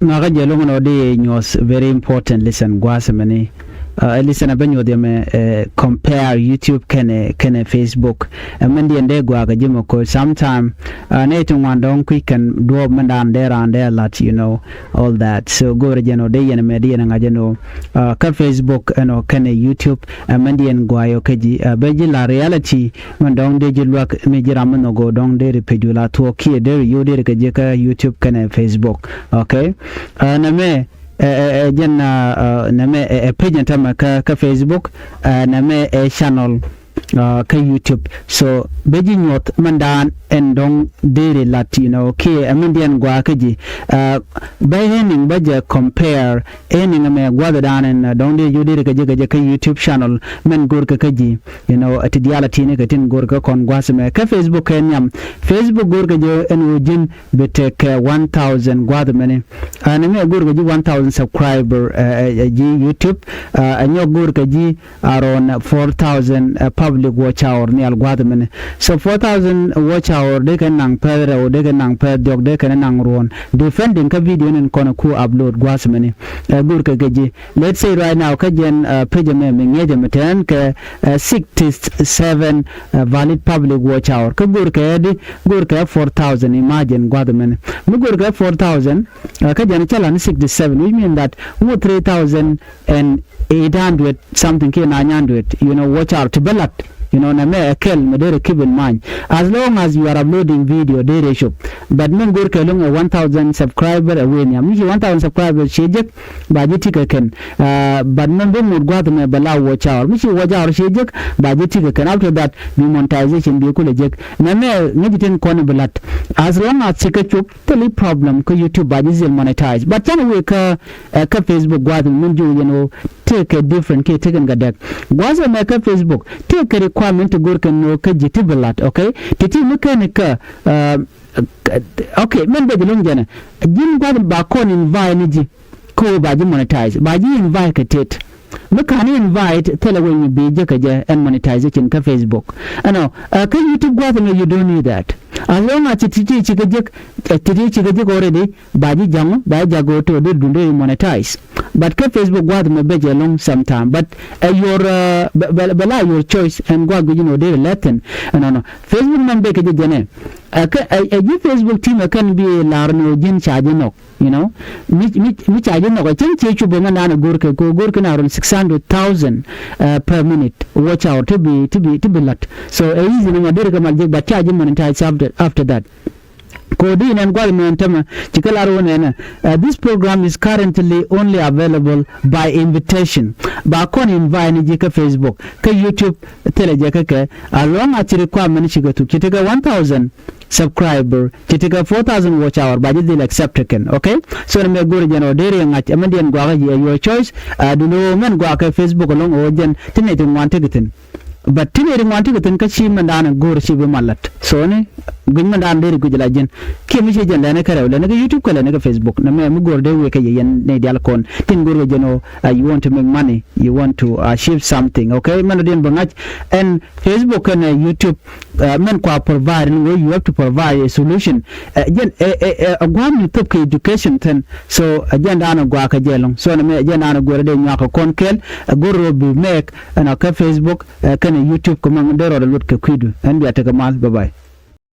naga jelong no de news very important listen gwasemani listen abenyo de me compare YouTube kene Facebook mandi ende gwa ga jimo ko sometime ne to wandon quick and do mandan there and there lot all that so go rejeno de yen me de yen ngajeno ka Facebook kene YouTube mandi en gwa yo kaji beji la reality mandon de jilwak me jiram no go don de pejula to ki de yo de ka je ka YouTube kene Facebook okay na me jenna name page ntama ka Facebook name channel ka YouTube so beji nyot mandan endong dere latino ke amindian gwa kaji by hening baje compare ening me gwada dan en don de jodere ka YouTube channel men gorka kaji at dialati ne katin gorka kon gwasme ka Facebook enyam Facebook gorka je en wujin betek 1000 gwada mene aname gorka ji 1000 subscriber ji YouTube anyo gorka ji around 4000 public watch hour ni algwada mene so 4000 watch hour de kan nang per o de kan nang per jog de kan nang ron defending ka video nen kono ku upload gwasmene gorka gaji let's say right now ka jen page me ngeje meten ka 67 valid public watch hour ka gorka 4000 imagine gwasmene mu gorka 4000 ka jen chala 67 we mean that mu 3800 something ke 900 watch out to belat na me akel medere keep in mind as long as you are uploading video de ratio but men gor kelung 1000 subscriber away ni 1000 subscriber shejek ba jiti ken but men be murgwat me bala watch hour watch hour shejek ba jiti ken after that the monetization be kule jek na me ngijiten kon belat as long as chekachuk tele problem ko YouTube ba jizil monetize but can we ka Facebook gwad men ju take a different take gadak gwaza me ka Facebook take a requirement to go can no ka jitibelat okay titi mekanika okay men be dilong jana jin gwad ba kon invite ni ko ba ji monetize ba ji invite ka tet mekani invite tell when you be jakaja and monetization ka Facebook ka YouTube gwad no you don't need that as long as titi chigajik already ba ji jamu ba jago to do monetize but ka Facebook gwad me beje long sometime but your your choice and gwad they latin Facebook man be ke jene Facebook team can be larno jin charge no mi charge no chen chechu be man na gorka na around 600,000 per minute watch out to be lot so easy no madere ka malje but charge monetize after that Coding and Guatemala this program is currently only available by invitation. Bakon invite Jika Facebook, ka YouTube telejaka along at requirement to kitega 1000 subscriber, kitega 4000 watch hour, but they'll accept again. Okay? So me go regional dairy and at Amadian Guaga your choice. Do no man guaka Facebook along or then tinating one ticket. But tinating one ticket and kashim and an go receive a mallet. So gunman dan deri gujalajen kemiche jenda ne kare wala ne YouTube kala ne Facebook na me gorde we ke yen ne dial kon tin goro jeno you want to make money, you want to achieve something, okay man den bangach and Facebook and YouTube men kwa provide where you have to provide a solution again agwam you top education ten so agenda na gwa ka jelong so na me agenda na gorde nyaka kon kel goro bi make na ka Facebook kan YouTube ko man dero lut ka kwidu and ya ta mal bye bye.